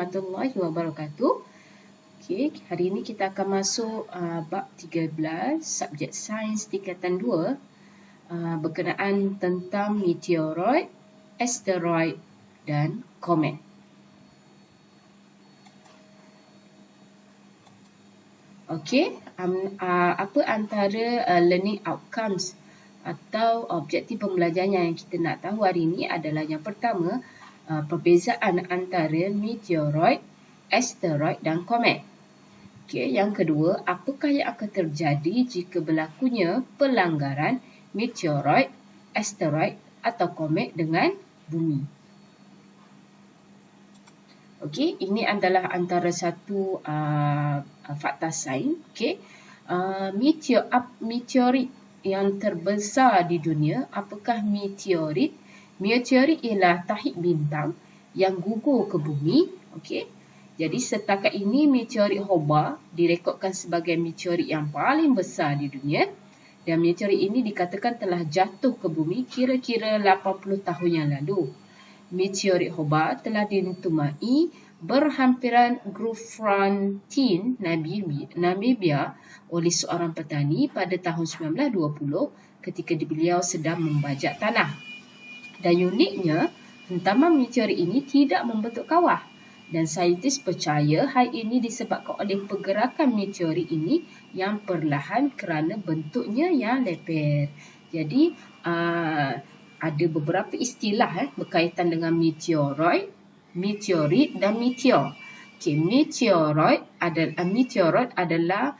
warahmatullahi wabarakatuh. Okey, hari ini kita akan masuk bab 13, subjek sains tingkatan 2, berkenaan tentang meteoroid, asteroid dan komet. Okey, apa antara learning outcomes atau objektif pembelajaran yang kita nak tahu hari ini adalah yang pertama, perbezaan antara meteoroid, asteroid dan komet. Okey, yang kedua, apakah yang akan terjadi jika berlakunya pelanggaran meteoroid, asteroid atau komet dengan bumi. Okey, ini adalah antara satu fakta sains. Okey, meteorit yang terbesar di dunia, apakah meteorit? Meteorit ialah tahit bintang yang gugur ke bumi. Okey. Jadi setakat ini meteorit Hobart direkodkan sebagai meteorit yang paling besar di dunia, dan meteorit ini dikatakan telah jatuh ke bumi kira-kira 80 tahun yang lalu. Meteorit Hobart telah ditumai berhampiran Grootfontein, Namibia oleh seorang petani pada tahun 1920 ketika beliau sedang membajak tanah. Dan uniknya, hentaman meteorit ini tidak membentuk kawah. Dan saintis percaya hal ini disebabkan oleh pergerakan meteorit ini yang perlahan kerana bentuknya yang leper. Jadi, ada beberapa istilah berkaitan dengan meteoroid, meteorit dan meteor. Okay, meteoroid adalah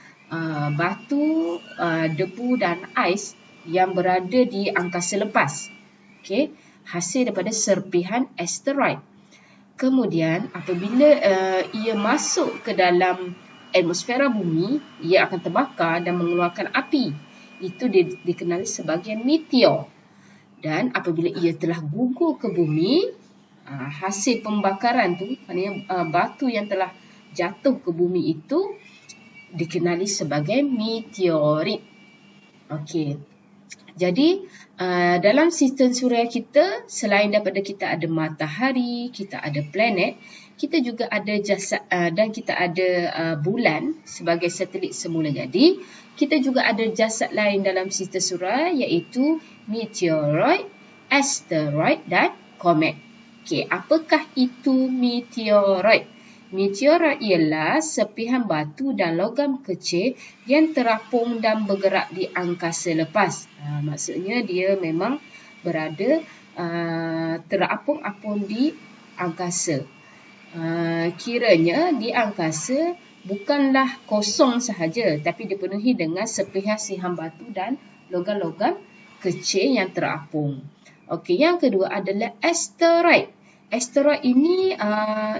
batu, debu dan ais yang berada di angkasa lepas. Okay, hasil daripada serpihan asteroid. Kemudian apabila ia masuk ke dalam atmosfera bumi, ia akan terbakar dan mengeluarkan api. Itu dikenali sebagai meteor. Dan apabila ia telah gugur ke bumi, hasil pembakaran tu, maknanya batu yang telah jatuh ke bumi itu dikenali sebagai meteorit. Okey. Jadi, dalam sistem suria kita, selain daripada kita ada matahari, kita ada planet, kita juga ada jasad dan kita ada bulan sebagai satelit semula jadi. Kita juga ada jasad lain dalam sistem suria iaitu meteoroid, asteroid dan komet. Okey, apakah itu meteoroid? Meteoroid ialah serpihan batu dan logam kecil yang terapung dan bergerak di angkasa lepas. Maksudnya dia memang berada terapung-apung di angkasa. Kiranya di angkasa bukanlah kosong sahaja, tapi dipenuhi dengan serpihan-serpihan batu dan logam-logam kecil yang terapung. Okey, yang kedua adalah asteroid. Asteroid ini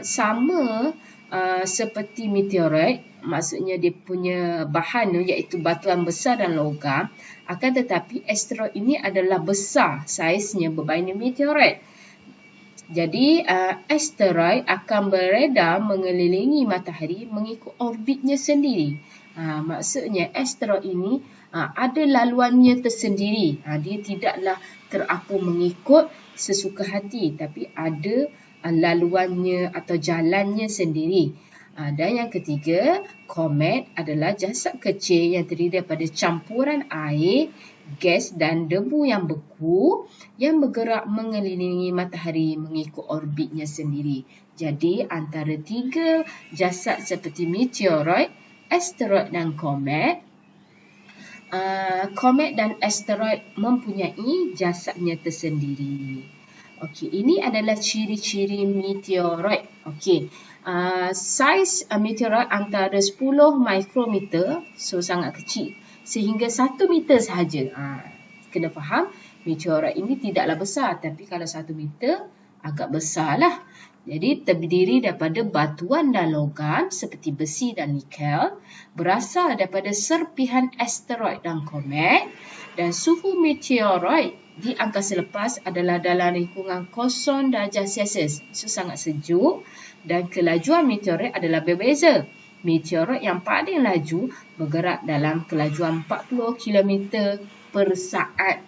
sama seperti meteoroid, maksudnya dia punya bahan iaitu batuan besar dan logam, akan tetapi asteroid ini adalah besar saiznya berbanding meteoroid. Jadi asteroid akan beredar mengelilingi matahari mengikut orbitnya sendiri. Maksudnya asteroid ini ada laluannya tersendiri. Dia tidaklah terapung mengikut sesuka hati, tapi ada laluannya atau jalannya sendiri. Dan yang ketiga, komet adalah jasad kecil yang terdiri daripada campuran air, gas dan debu yang beku yang bergerak mengelilingi matahari mengikut orbitnya sendiri. Jadi antara tiga jasad seperti meteoroid, asteroid dan komet, komet dan asteroid mempunyai jasadnya tersendiri. Okey, ini adalah ciri-ciri meteoroid. Okey, saiz meteoroid antara 10 mikrometer, so sangat kecil, sehingga 1 meter sahaja. Kena faham, meteoroid ini tidaklah besar, tapi kalau 1 meter agak besarlah. Jadi terdiri daripada batuan dan logam seperti besi dan nikel, berasal daripada serpihan asteroid dan komet, dan suhu meteoroid di angkasa lepas adalah dalam lingkungan 0 darjah Celsius. Itu sangat sejuk, dan kelajuan meteoroid adalah berbeza. Meteoroid yang paling laju bergerak dalam kelajuan 40 km per saat.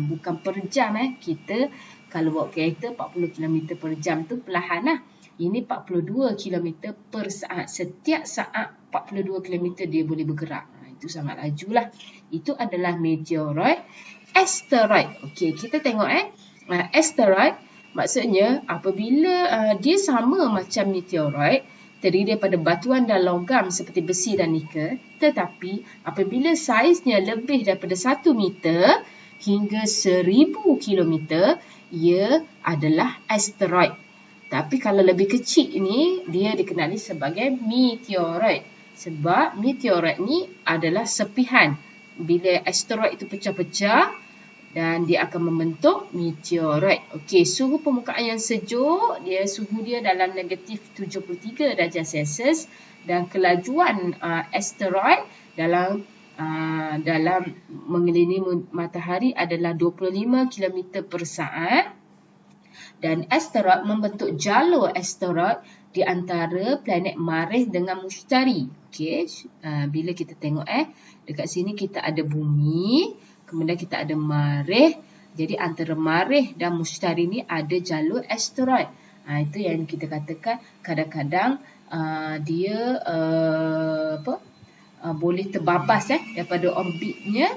Bukan per jam. Kita kalau bawa kereta 40 km per jam tu perlahan lah. ini 42 km per saat. Setiap saat 42 km dia boleh bergerak. Itu sangat laju lah. Itu adalah meteoroid. Asteroid. Okey, kita tengok asteroid maksudnya apabila dia sama macam meteoroid, terdiri daripada batuan dan logam seperti besi dan nikel, tetapi apabila saiznya lebih daripada 1 meter hingga 1000 kilometer, ia adalah asteroid. Tapi kalau lebih kecil ini, dia dikenali sebagai meteoroid. Sebab meteoroid ni adalah sepihan. Bila asteroid itu pecah-pecah dan dia akan membentuk meteoroid. Okey, suhu permukaan yang sejuk, suhu dia dalam negatif 73 darjah Celsius dan kelajuan asteroid dalam mengelilingi matahari adalah 25 km per saat. Dan asteroid membentuk jalur asteroid di antara planet Marikh dengan Mushtari. Okey, bila kita tengok dekat sini kita ada bumi, kemudian kita ada Marikh. Jadi antara Marikh dan Mushtari ni ada jalur asteroid. Itu yang kita katakan kadang-kadang dia boleh terbabas daripada orbitnya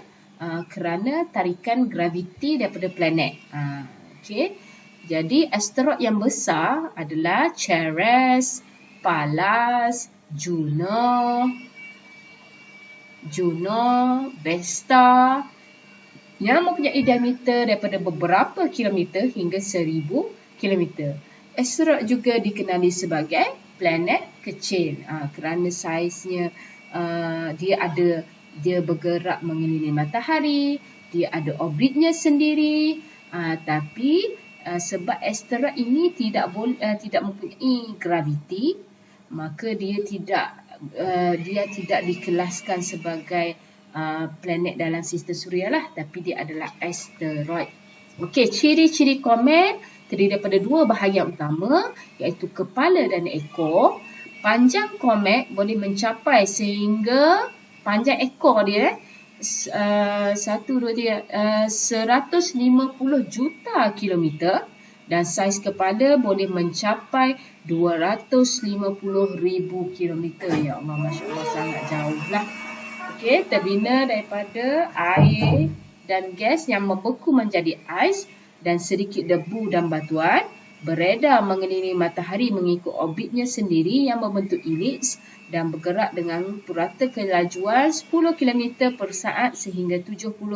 kerana tarikan graviti daripada planet. Okey. Jadi asteroid yang besar adalah Ceres, Pallas, Juno, Vesta yang mempunyai diameter daripada beberapa kilometer hingga 1000 kilometer. Asteroid juga dikenali sebagai planet kecil kerana saiznya dia bergerak mengelilingi matahari, dia ada orbitnya sendiri, tapi sebab asteroid ini tidak mempunyai graviti, maka dia tidak dikelaskan sebagai planet dalam sistem suria lah, tapi dia adalah asteroid. Okey, ciri-ciri komet terdiri daripada 2 bahagian utama, iaitu kepala dan ekor. Panjang komet boleh mencapai sehingga panjang ekor dia 150 juta kilometer dan saiz kepala boleh mencapai 250,000 kilometer. Ya Allah, Masya Allah, sangat jauh lah. Okey, terbina daripada air dan gas yang membeku menjadi ais dan sedikit debu dan batuan, beredar mengelilingi matahari mengikut orbitnya sendiri yang membentuk elips dan bergerak dengan purata kelajuan 10 km per saat sehingga 70